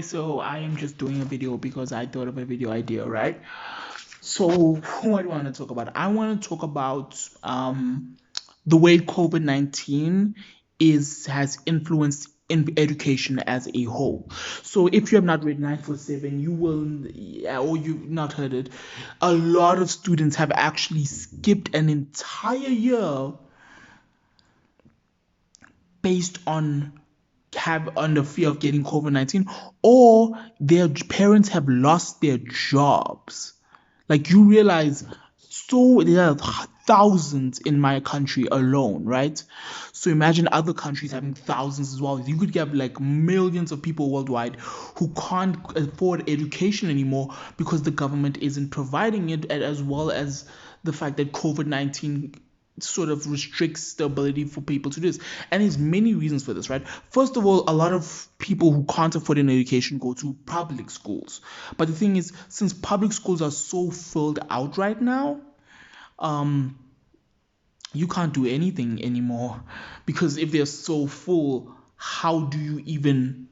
So I am just doing a video because I thought of a video idea, right? So what do I want to talk about? I want to talk about the way COVID-19 is has influenced in education as a whole. So if you have not read 947, you will, yeah, or you've not heard it, a lot of students have actually skipped an entire year based on have under fear of getting COVID-19, or their parents have lost their jobs. Like, you realize, so there are thousands in my country alone, right? So imagine other countries having thousands as well. You could get like millions of people worldwide who can't afford education anymore because the government isn't providing it, as well as the fact that COVID-19 sort of restricts the ability for people to do this. And there's many reasons for this, right? First of all, a lot of people who can't afford an education go to public schools. But the thing is, since public schools are so filled out right now, um, you can't do anything anymore, because if they're so full, how do you even,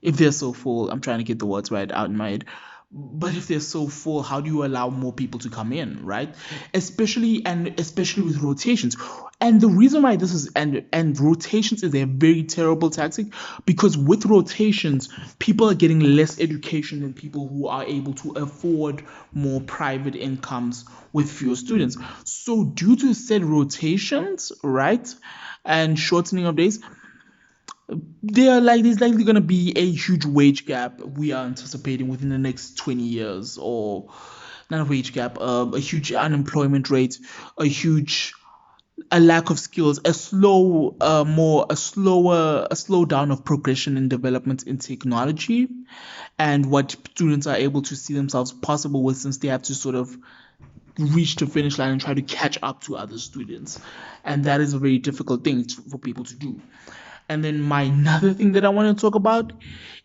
if they're so full, I'm trying to get the words right out in my head. But if they're so full, how do you allow more people to come in, right? Especially with rotations. And the reason why this is and rotations is a very terrible tactic, because with rotations, people are getting less education than people who are able to afford more private incomes with fewer students. So due to said rotations, right, and shortening of days, there's likely going to be a huge wage gap we are anticipating within the next 20 years, or not a wage gap, a huge unemployment rate, a huge a lack of skills, a slow more a slowdown of progression and development in technology, and what students are able to see themselves possible with, since they have to sort of reach the finish line and try to catch up to other students. And that is a very difficult thing for people to do. And then my another thing that I want to talk about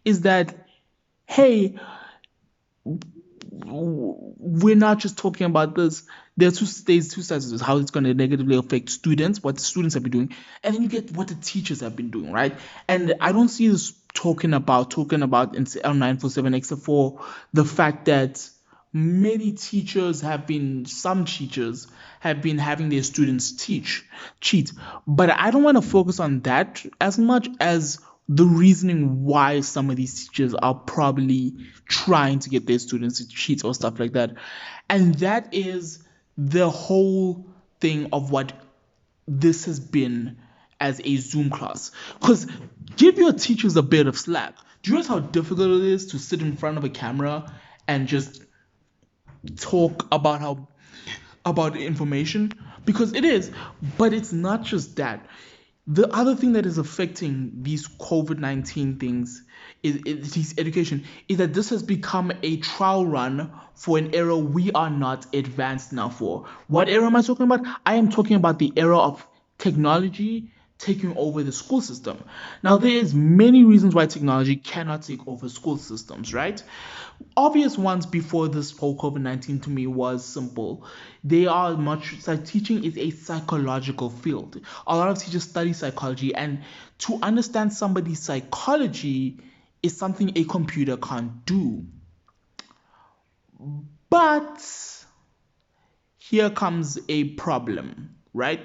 is that, hey, we're not just talking about this. There are two sides of this: how it's going to negatively affect students, what the students have been doing, and then you get what the teachers have been doing, right? And I don't see this talking about in on 947, except for the fact that some teachers have been having their students cheat. But I don't want to focus on that as much as the reasoning why some of these teachers are probably trying to get their students to cheat or stuff like that. And that is the whole thing of what this has been as a Zoom class. Because give your teachers a bit of slack. Do you realize how difficult it is to sit in front of a camera and just talk about information? Because it is, but it's not just that. The other thing that is affecting these COVID-19 things is education, is that this has become a trial run for an era we are not advanced enough for. What era am I talking about? I am talking about the era of technology taking over the school system. Now, there's many reasons why technology cannot take over school systems, right? Obvious ones before this whole COVID-19 to me was simple. They are much like, teaching is a psychological field. A lot of teachers study psychology, and to understand somebody's psychology is something a computer can't do. But here comes a problem, right?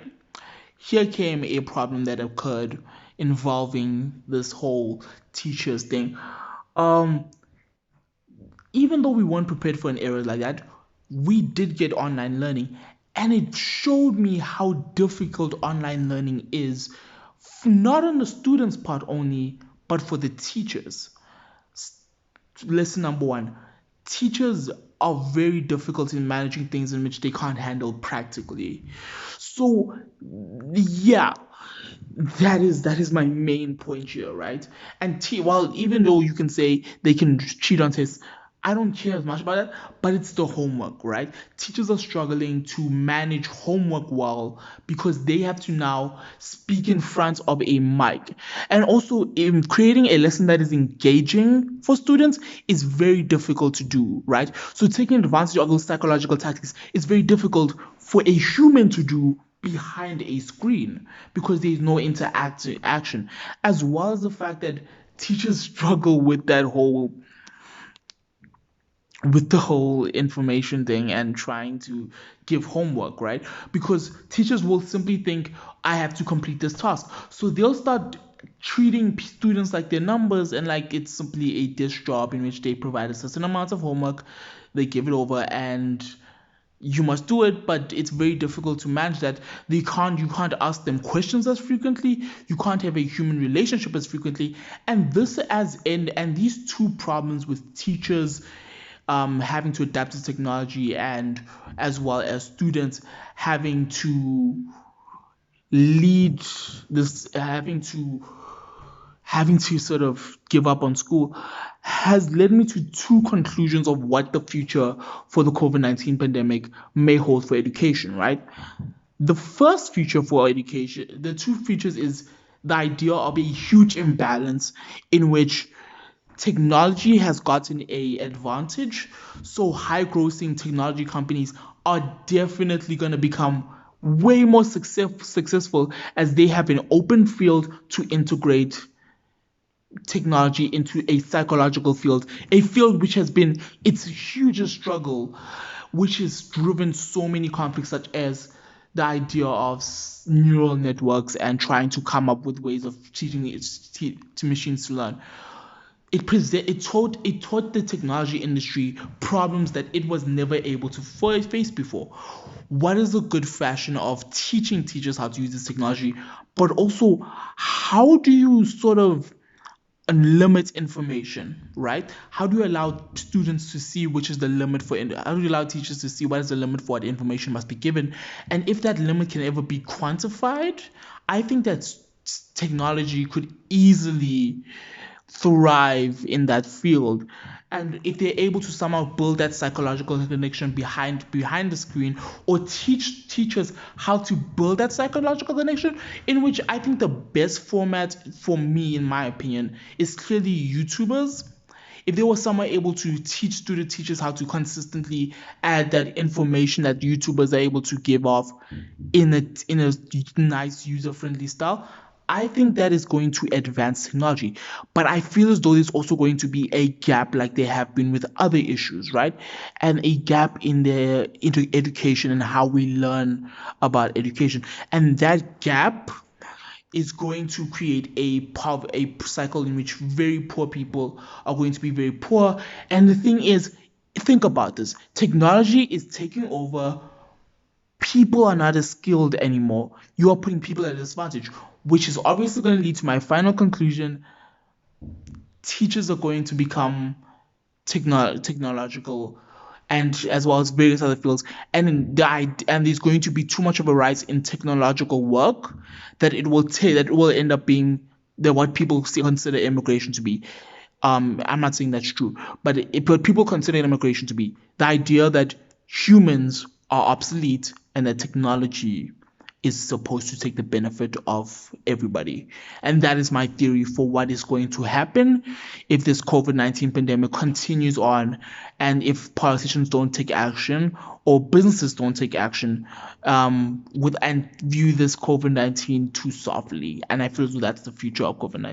Here came a problem that occurred involving this whole teachers thing. Um, Even though we weren't prepared for an era like that, we did get online learning, and it showed me how difficult online learning is, not on the students' part only, but for the teachers. Lesson number one: teachers are very difficult in managing things in which they can't handle practically. So, yeah, that is my main point here, right? And while even though you can say they can cheat on tests, I don't care as much about that. But it's the homework, right? Teachers are struggling to manage homework well, because they have to now speak in front of a mic, and also in creating a lesson that is engaging for students is very difficult to do, right? So taking advantage of those psychological tactics is very difficult for a human to do behind a screen, because there is no interaction, as well as the fact that teachers struggle with that whole with the whole information thing and trying to give homework, right? Because teachers will simply think, I have to complete this task. So they'll start treating students like their numbers, and like it's simply a dish job in which they provide a certain amount of homework, they give it over, and you must do it. But it's very difficult to manage that. You can't ask them questions as frequently, you can't have a human relationship as frequently. And this as in and these two problems with teachers having to adapt to technology, and as well as students having to lead this having to sort of give up on school, has led me to two conclusions of what the future for the COVID-19 pandemic may hold for education, right? The first feature for education, the two features is the idea of a huge imbalance in which technology has gotten a advantage. So high grossing technology companies are definitely going to become way more successful as they have an open field to integrate technology into a psychological field, a field which has been its hugest struggle, which has driven so many conflicts, such as the idea of neural networks and trying to come up with ways of teaching it to machines to learn. It taught the technology industry problems that it was never able to face before. What is a good fashion of teaching teachers how to use this technology, but also how do you sort of limit information, right? How do you allow students to see which is the limit for how do you allow teachers to see what is the limit for what information must be given? And if that limit can ever be quantified, I think that technology could easily thrive in that field. And if they're able to somehow build that psychological connection behind the screen, or teach teachers how to build that psychological connection, in which I think the best format for me, in my opinion, is clearly YouTubers. If there was someone able to teach student teachers how to consistently add that information that YouTubers are able to give off in a nice user friendly style, I think that is going to advance technology. But I feel as though there's also going to be a gap, like there have been with other issues, right? And a gap in the into education and how we learn about education. And that gap is going to create a cycle in which very poor people are going to be very poor. And the thing is, think about this. Technology is taking over. People are not as skilled anymore. You are putting people at a disadvantage, which is obviously going to lead to my final conclusion. Teachers are going to become technological, and as well as various other fields, and there's going to be too much of a rise in technological work that it will end up being what people still consider immigration to be. I'm not saying that's true, but people consider immigration to be the idea that humans are obsolete and that technology is supposed to take the benefit of everybody. And that is my theory for what is going to happen if this COVID-19 pandemic continues on, and if politicians don't take action or businesses don't take action with and view this COVID-19 too softly. And I feel as though that's the future of COVID-19.